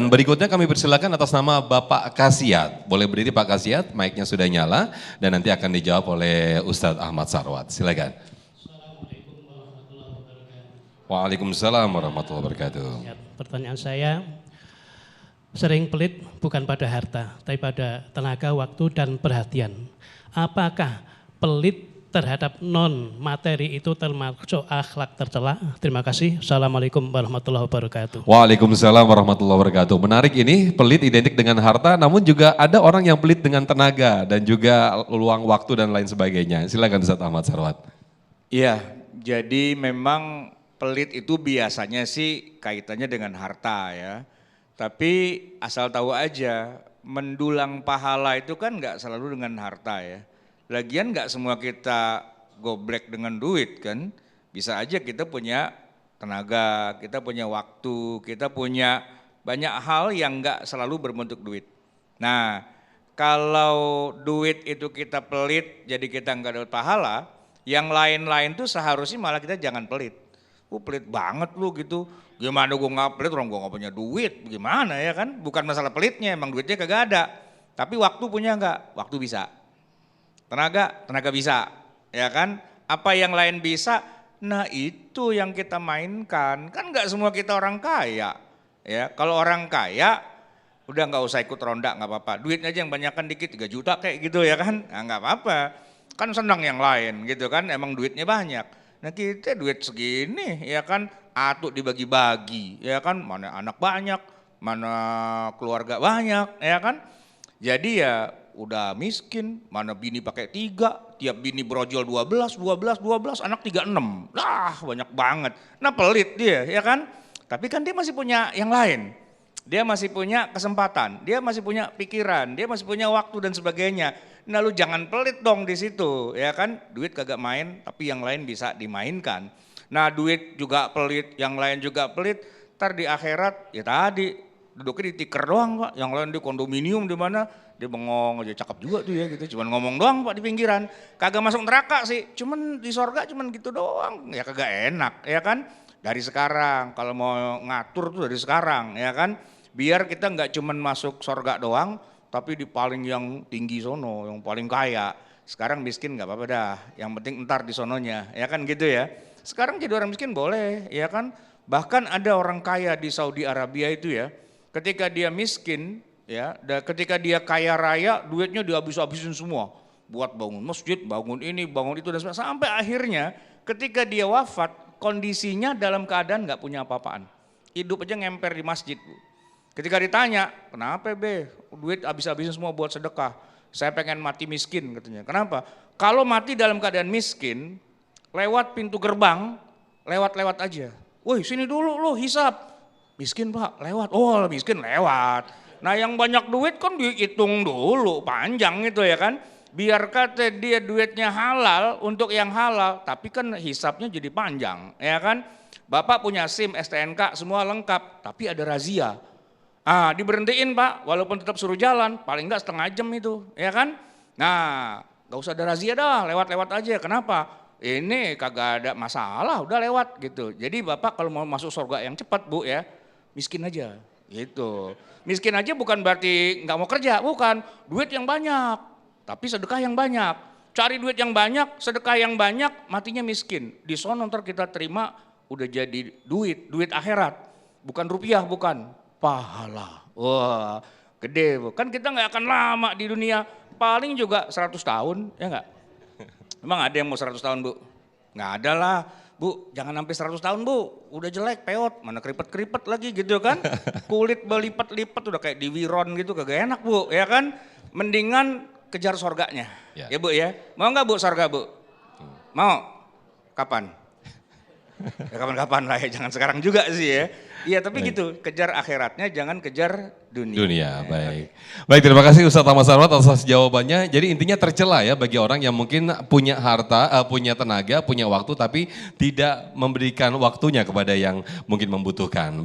Dan berikutnya kami persilakan atas nama Bapak Kasiat. Boleh berdiri Pak Kasiat, mic-nya sudah nyala dan nanti akan dijawab oleh Ustadz Ahmad Sarwat. Silakan. Waalaikumsalam warahmatullahi wabarakatuh. Ya, pertanyaan saya, sering pelit bukan pada harta, tapi pada tenaga, waktu, dan perhatian. Apakah pelit terhadap non-materi itu termasuk akhlak tercela? Terima kasih. Assalamualaikum warahmatullahi wabarakatuh. Waalaikumsalam warahmatullahi wabarakatuh. Menarik ini, pelit identik dengan harta, namun juga ada orang yang pelit dengan tenaga dan juga luang waktu dan lain sebagainya. Silakan Ustadz Ahmad Sarwat. Iya, jadi memang pelit itu biasanya sih kaitannya dengan harta ya. Tapi asal tahu aja, mendulang pahala itu kan nggak selalu dengan harta ya. Lagian nggak semua kita goblek dengan duit kan. Bisa aja kita punya tenaga, kita punya waktu, kita punya banyak hal yang nggak selalu berbentuk duit. Nah, kalau duit itu kita pelit jadi kita nggak dapat pahala, yang lain-lain tuh seharusnya malah kita jangan pelit. Pelit banget lu gitu, gimana gue nggak pelit, orang gue nggak punya duit, gimana ya kan? Bukan masalah pelitnya, emang duitnya kagak ada. Tapi waktu punya nggak? Waktu bisa. Tenaga bisa, ya kan? Apa yang lain bisa? Nah itu yang kita mainkan, kan nggak semua kita orang kaya. Ya, kalau orang kaya, udah nggak usah ikut ronda, nggak apa-apa. Duitnya aja yang banyakkan dikit, 3 juta kayak gitu ya kan? Nah, nggak apa-apa, kan senang yang lain gitu kan, emang duitnya banyak. Nah kita duit segini ya kan, atuk dibagi-bagi ya kan, mana anak banyak, mana keluarga banyak ya kan. Jadi ya udah miskin, mana bini pakai 3, tiap bini brojol 12, anak 36, banyak banget. Nah pelit dia ya kan, tapi kan dia masih punya yang lain. Dia masih punya kesempatan, dia masih punya pikiran, dia masih punya waktu dan sebagainya. Nah lu jangan pelit dong di situ ya kan, duit kagak main tapi yang lain bisa dimainkan. Nah duit juga pelit, yang lain juga pelit, ntar di akhirat ya tadi duduknya di tikar doang Pak, yang lain di kondominium di mana, dia bengong aja, cakep juga tuh ya gitu, cuman ngomong doang Pak di pinggiran, kagak masuk neraka sih, cuman di sorga cuman gitu doang, ya kagak enak ya kan. Dari sekarang kalau mau ngatur tuh dari sekarang ya kan, biar kita nggak cuman masuk sorga doang, tapi di paling yang tinggi sono, yang paling kaya. Sekarang miskin nggak apa-apa dah, yang penting entar di sononya, ya kan gitu ya. Sekarang jadi orang miskin boleh, ya kan. Bahkan ada orang kaya di Saudi Arabia itu ya, ketika dia miskin, ya, ketika dia kaya raya, duitnya dihabis-habisin semua, buat bangun masjid, bangun ini, bangun itu dan sebagainya. Sampai akhirnya, ketika dia wafat, kondisinya dalam keadaan nggak punya apa-apaan, hidup aja ngemper di masjid, Bu. Ketika ditanya, kenapa be, duit habis-habisin semua buat sedekah, saya pengen mati miskin katanya. Kenapa? Kalau mati dalam keadaan miskin, lewat pintu gerbang, lewat-lewat aja. Woi sini dulu lo hisap, miskin Pak, lewat, oh miskin lewat. Nah yang banyak duit kan dihitung dulu, panjang itu ya kan. Biar kata dia duitnya halal untuk yang halal, tapi kan hisapnya jadi panjang ya kan. Bapak punya SIM, STNK semua lengkap, tapi ada razia. Diberhentiin Pak, walaupun tetap suruh jalan, paling enggak setengah jam itu, ya kan? Nah, gak usah ada razia dah, lewat-lewat aja. Kenapa? Ini kagak ada masalah, udah lewat gitu. Jadi Bapak kalau mau masuk surga yang cepat Bu ya, miskin aja, gitu. Miskin aja bukan berarti nggak mau kerja, bukan. Duit yang banyak, tapi sedekah yang banyak. Cari duit yang banyak, sedekah yang banyak, matinya miskin. Di sono ntar kita terima udah jadi duit akhirat, bukan rupiah, bukan. Pahala, wah gede Bu. Kan kita nggak akan lama di dunia, paling juga 100 tahun, ya nggak? Emang ada yang mau 100 tahun Bu? Nggak ada lah Bu, jangan sampai 100 tahun Bu, udah jelek, peot, mana keripet-keripet lagi gitu kan. Kulit berlipat-lipat udah kayak di Wiron gitu, kagak enak Bu, ya kan. Mendingan kejar sorganya, ya Bu ya. Mau nggak Bu sorga Bu? Mau? Kapan? Ya kapan-kapan lah ya, jangan sekarang juga sih ya. Iya tapi gitu, kejar akhiratnya jangan kejar dunia. Baik. Baik, terima kasih Ustadz Ahmad Sarwat atas jawabannya. Jadi intinya tercela ya bagi orang yang mungkin punya harta, punya tenaga, punya waktu tapi tidak memberikan waktunya kepada yang mungkin membutuhkan.